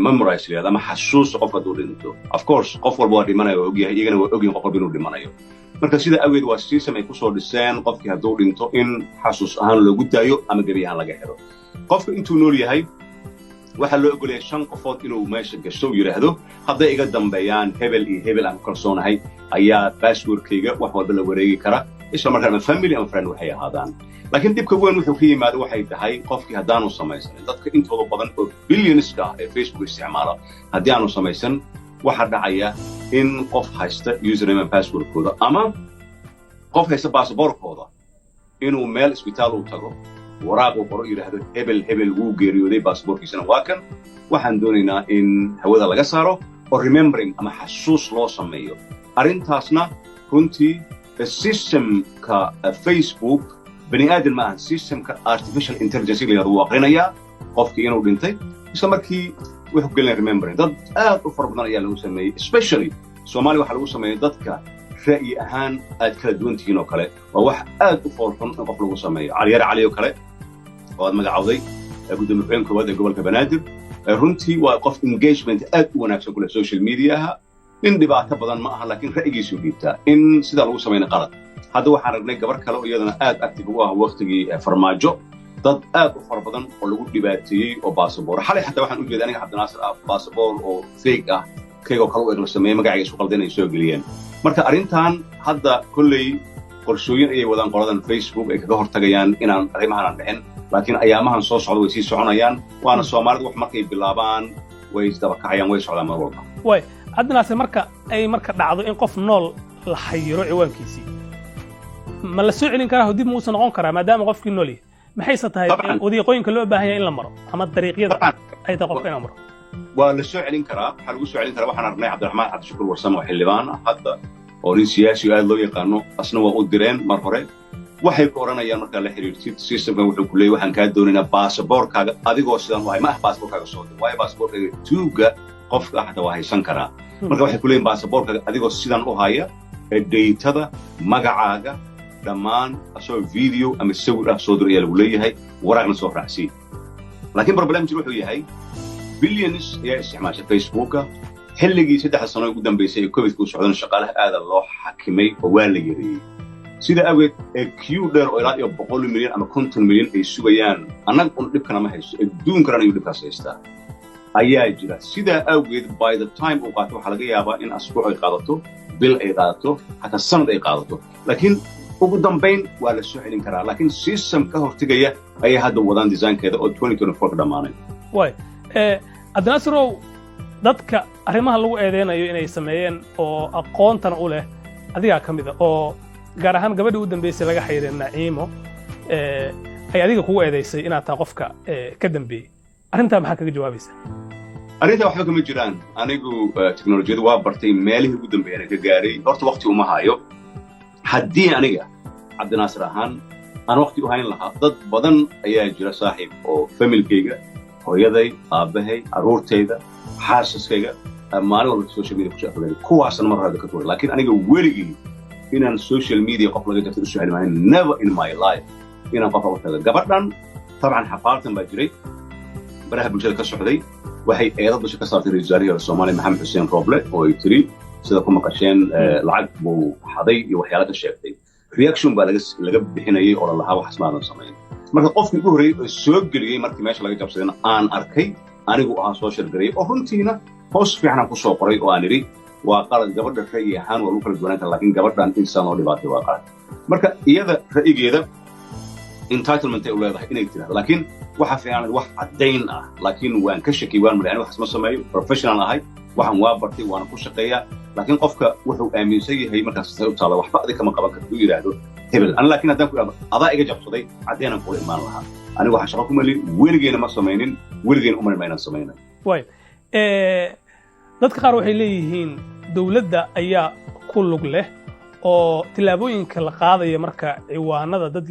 memorize leeyahay ama xasuus qofka uu dhinto of course qof walba waa dhimanayo og yahay iyagana waa ogin qof walba inuu dhimanayo marka sida awgeed waa system ay ku soo dhiseen qofkii hadduu dhinto in xasuus ahaan loogu daayo ama gebi ahaan laga xiro qofka intuu nool yahay waxaa loo ogolyahay 5 qofood inuu meesha gasho yiraahdo hadday iga dambeeyaan hebel iyo hebel aan kalsoonahay ayaa passwordkayga wax walba la wareegi kara isla markaana family and friend waxay ahaadaan laakiin dibka weyn wuxuu ka yimaado waxay tahay qofkii haddaanu samaysan dadka intooda badan oo billions ah ee Facebook isticmaala haddii aanu samaysan waxa dhacaya in qof haysta username and passwordkooda ama qof haysta passportkooda inuu meel isbitaal u tago waraaq uu qoro yiraahdo hebel wuu geeriyooday passportkiisana waa kan waxaan doonaynaa in hawada laga saaro oo remembering ama xasuus loo sameeyo arrintaasna runtii systemka Facebook bani aadam ma aha systemka artificial intelligence la yiraahdo aqrinaya qofkii inuu dhintay isla markii wuxuu gelin remembering dad aad u fara badan ayaa lagu sameeyay especially Soomaaliya waxa lagu sameeyay dadka ra'yi ahaan aad kala duwan tihiin oo kale waa wax aad u foolxun in qof lagu sameeyo cali oo kale oo magacawday gudoomiye koowaad ee gobolka Banaadir runtii waa qof engagement aad u wanaagsan ku leh social media in dhibaato badan ma aha laakiin ra'yigiisu dhiibta in sida lagu sameeyay qalad hadda waxaan aragnay gabar kale oo iyadana aad active u ah waqtigii farmaajo dad aad u fara badan oo lagu dhibaateeyay oo passport xalay xataa waxaan u jeedaa aniga Cabdinaasir passport oo fake ah keego kale oo la sameeyay magaciisa isku qaldan ay soo geliyeen marka arrintan hadda kulley qorshooyin ay wadaan qoladan Facebook ay kaga hortagayaan inaan arrimahan dhicin laakiin ayaamahan soo socdo way sii soconayaan waana Soomaalidu wax markay bilaabaan way isdaba kacayaan way socdaan mar walba way Cabdinaasir marka dhacdo in qof nool la xayiro ciwaankiisii ma la soo celin karaa dib ma uusan noqon karaa maadaama qofkii nool yahay maxay tahay wadiiqooyinka loo baahan yahay in la maro ama dariiqyada ay tahay qofka inuu maro waa la soo celin karaa waxa lagu soo celin karaa waxaan aragnay Cabdiraxmaan Cabdishakuur Warsamo xildhibaan hadda oo nin siyaasi aad loo yaqaano asna waa u direen mar hore waxay ku oranayaan marka la xiriirtid systemka wuxuu ku leeyahay waxaan ka doonaynaa passportkaaga adigoo sidan waay ma passportkaaga soo dir waay passportkaaga tuuga qofka xataa waa haysan karaa marka waxay ku leeyihiin passportkaaga adigoo sidan u haya data magacaaga dhammaan asoo video ama sawir ah soo dir ayaa lagu leeyahay waraaqna soo raacsi laakiin problemku wuxuu yahay billions ayaa isticmaasha Facebooka xilligii 3 sano ugu dambeysay ee COVID-ku socdaan shaqaalaha aad loo xakimay oo waa la yareeyay sida awgeed queue dheer oo ilaa 100 milyan ama 50 milyan ay sugayaan annaga un dhibkana ma haysto adduunka ayuu dhibkaas haystaa ayaa jira sida awgeed by the time uu qaato waxa laga yaabaa in asbuuc ay qaadato bil ay qaadato hatta sanad ay qaadato laakiin ugu dambeyn waa la soo celin karaa laakiin system ka hortigaya ayaa hadda wadaan design-keeda oo 2024 ka dhamaanay way Cabdinaasir dadka arrimaha lagu eedeynayo inay sameeyeen oo aqoontan u leh adiga kamid ah oo gaar ahaan gabadhii u dambeysay laga xayireen Naciimo ay adiga kugu eedeysay inaad taa qofka ka dambeeyay arrinta maxaa kaga jawaabaysaa arrinta waxba kama jiraan anigu teknolojiyada waa bartay meelihii ugu dambeeyay ka gaaray horta waqti uma hayo haddii aniga Cabdinaasir ahaan aan waqti u hayn lahaa dad badan ayaa jira saaxiib oo familkayga hooyaday aabahay aroortayda xaasaskayga maalin walba social media ku shaqeeyo kuwaasna mar hore ka tuuray laakiin aniga weligii inaan social media qof laga jarto soo helmaan never in my life inaan qof u tago gabadhan طبعا xafaaltan baa jiray baraha bulshada ka socday waxay eedad dusha ka saartay ra'iisul wasaaraha Soomaaliya Maxamed Xuseen Roble oo ay tiri sida kuma qasheen lacag buu xaday iyo waxyaalo ka sheegtay reaction baa laga bixinayay oo la lahaa wax asmaan sameeyay marka qofkii ugu horeeyay oo soo galiyay markii meesha laga jabsadayna aan arkay anigu aan soo shirgaray oo runtiina hoos fiican ku soo qoray oo aan iri waa qalad gabadha ra'yi ahaan waa u kala duwanaan kara laakiin gabadhan insaan oo dhibaatay waa qalad marka iyada ra'yigeeda entitlement ay u leedahay inay tiraahdo laakiin waxa fiican wax cadeyn ah laakiin waan ka shaki waan maraan wax ma sameeyo professional ahay waxaan waa bartay waan ku shaqeeyaa laakiin qofka wuxuu aaminsan yahay markaas say u taala waxba adiga kama qaban karto yiraahdo hebel an laakiin haddaan ku iraahdo adaa iga jabsaday cadeenan ku imaan lahaa anigu waxa shaqo ku mali weligeena ma samaynin weligeena uma imaan samaynin way dadka qaar waxay leeyihiin dawladda ayaa ku lug leh oo tilaabooyinka la qaadayo marka ciwaanada dad